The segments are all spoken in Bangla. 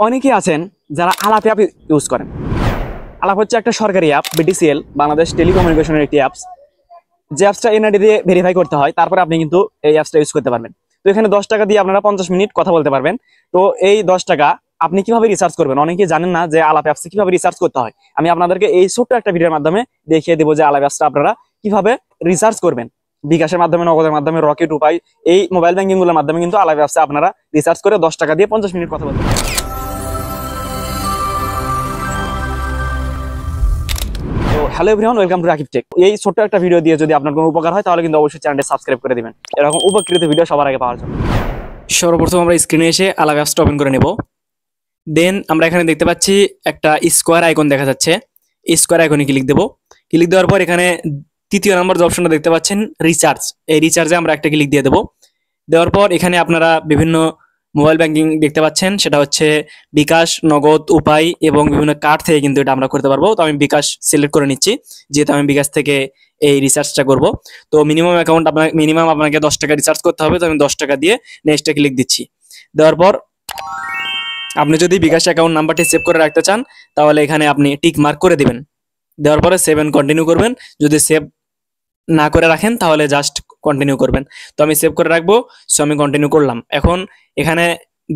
অনেকেই আছেন যারা আলাপ অ্যাপ ইউজ করেন। আলাপ হচ্ছে একটা সরকারি অ্যাপ, বিটিসিএল, বাংলাদেশ টেলিকমিউনিকেশনের একটি অ্যাপস। যে অ্যাপসটা এনআইডি দিয়ে ভেরিফাই করতে হয়, তারপরে আপনি কিন্তু এই অ্যাপসটা ইউজ করতে পারবেন। তো এখানে 10 টাকা দিয়ে আপনারা 50 মিনিট কথা বলতে পারবেন। তো এই 10 টাকা আপনি কিভাবে রিসার্চ করবেন? অনেকেই জানেন না যে আলাপ অ্যাপসে কিভাবে রিসার্চ করতে হয়। আমি আপনাদেরকে এই ছোট্ট একটা ভিডিওর মাধ্যমে দেখিয়ে দেবো যে আলাপ অ্যাপসটা আপনারা কিভাবে রিসার্চ করবেন। বিকাশের মাধ্যমে, নগদের মাধ্যমে, রকেট উপায়, এই মোবাইল ব্যাংকিং গুলোর মাধ্যমে কিন্তু আলাপ অ্যাপসে আপনারা রিসার্চ করে 10 টাকা দিয়ে 50 মিনিট কথা বলতে পারবেন। তো hello everyone, welcome to Rakib Tech. এই ছোট্ট একটা ভিডিও দিয়ে যদি আপনার কোনো উপকার হয় তাহলে কিন্তু অবশ্যই চ্যানেলটি সাবস্ক্রাইব করে দিবেন এরকম উপকৃত ভিডিও সবার আগে পাওয়ার জন্য। সর্বপ্রথম আমরা স্ক্রিনে এসে আলাপ অ্যাপসটা ওপেন করে নেব। দেন আমরা এখানে দেখতে পাচ্ছি একটা স্কোয়ার আইকন দেখা যাচ্ছে। স্কোয়ার আইকনে ক্লিক দেবো। ক্লিক দেওয়ার পর এখানে তৃতীয় নম্বর যে অপশনটা দেখতে পাচ্ছেন রিচার্জ, এই রিচার্জে আমরা একটা ক্লিক দিয়ে দেবো। দেওয়ার পর এখানে আপনারা বিভিন্ন মোবাইল ব্যাংকিং দেখতে পাচ্ছেন, সেটা হচ্ছে বিকাশ, নগদ, উপায় এবং বিভিন্ন কার্ড থেকে কিন্তু এটা আমরা করতে পারবো। তো আমি বিকাশ সিলেক্ট করে নিচ্ছি, যেহেতু আমি বিকাশ থেকে এই রিচার্জটা করব। তো মিনিমাম আপনাকে 10 টাকা রিচার্জ করতে হবে। তো আমি 10 টাকা দিয়ে নেক্সটে ক্লিক দিচ্ছি। দেওয়ার পর আপনি যদি বিকাশ অ্যাকাউন্ট নাম্বারটি সেভ করে রাখতে চান তাহলে এখানে আপনি টিক মার্ক করে দিবেন। দেওয়ার পরে সেভ এন্ড কন্টিনিউ করবেন। যদি সেভ না করে রাখেন তাহলে জাস্ট কন্টিনিউ করবেন। তো আমি সেভ করে রাখবো, সো আমি কন্টিনিউ করলাম। এখন এখানে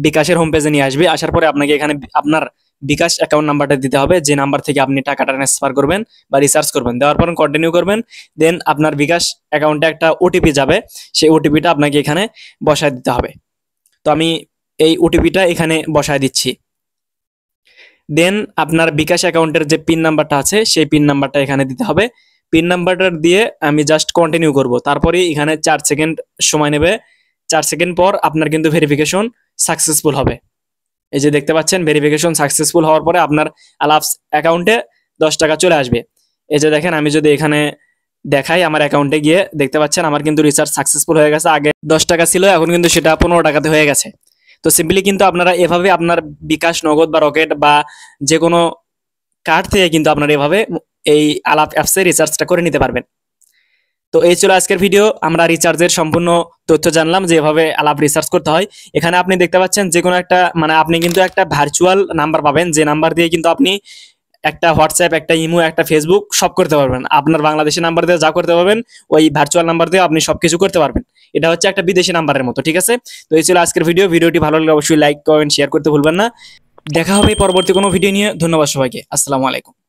বিকাশের হোম পেজে নিয়ে আসবে। আসার পরে আপনাকে এখানে আপনার বিকাশ অ্যাকাউন্ট নাম্বারটা দিতে হবে, যে নাম্বার থেকে আপনি টাকাটা ট্রান্সফার করবেন বা রিচার্জ করবেন। দেওয়ার পর কন্টিনিউ করবেন। দেন আপনার বিকাশ অ্যাকাউন্টে একটা ওটিপি যাবে, সেই ওটিপিটা আপনাকে এখানে বসায় দিতে হবে। তো আমি এই ওটিপিটা এখানে বসায় দিচ্ছি। দেন আপনার বিকাশ অ্যাকাউন্টের যে পিন নাম্বারটা আছে সেই পিন নাম্বারটা এখানে দিতে হবে। পিন নাম্বারটা দিয়ে আমি জাস্ট কন্টিনিউ করব। তারপরে এখানে 4 সেকেন্ড সময় নেবে। 4 সেকেন্ড পর আপনার কিন্তু ভেরিফিকেশন সাকসেসফুল হবে। এই যে দেখতে পাচ্ছেন ভেরিফিকেশন সাকসেসফুল হওয়ার পরে আপনার আলাপস অ্যাকাউন্টে 10 টাকা চলে আসবে। এই যে দেখেন, আমি যদি এখানে দেখাই আমার অ্যাকাউন্টে গিয়ে দেখতে পাচ্ছেন আমার কিন্তু রিচার্জ সাকসেসফুল হয়ে গেছে। আগে 10 টাকা ছিল, এখন কিন্তু সেটা 15 টাকাতে হয়ে গেছে। তো সিম্পলি কিন্তু আপনারা এভাবে আপনার বিকাশ, নগদ বা রকেট বা যে কোনো কার্ড থেকে কিন্তু আপনারা এভাবে এই আলাপ অ্যাপসে রিচার্জটা করে নিতে পারবেন। তো এই ছিল আজকের ভিডিও। আমরা রিচার্জের সম্পূর্ণ তথ্য জানলাম যে এভাবে আলাপ রিচার্জ করতে হয়। এখানে আপনি দেখতে পাচ্ছেন যে কোনো একটা আপনি কিন্তু একটা ভার্চুয়াল নাম্বার পাবেন, যে নাম্বার দিয়ে কিন্তু আপনি একটা হোয়াটসঅ্যাপ, একটা ইমো, একটা ফেসবুক সব করতে পারবেন। আপনার বাংলাদেশি নাম্বার দিয়ে যা করতে পারবেন ওই ভার্চুয়াল নাম্বার দিয়ে আপনি সবকিছু করতে পারবেন। এটা হচ্ছে একটা বিদেশি নাম্বারের মতো, ঠিক আছে? তো এই ছিল আজকের ভিডিওটি ভালো লাগলে অবশ্যই লাইক, কমেন্ট, শেয়ার করতে ভুলবেন না। দেখা হবে পরবর্তী কোনো ভিডিও নিয়ে। ধন্যবাদ সবাইকে। আসসালামু আলাইকুম।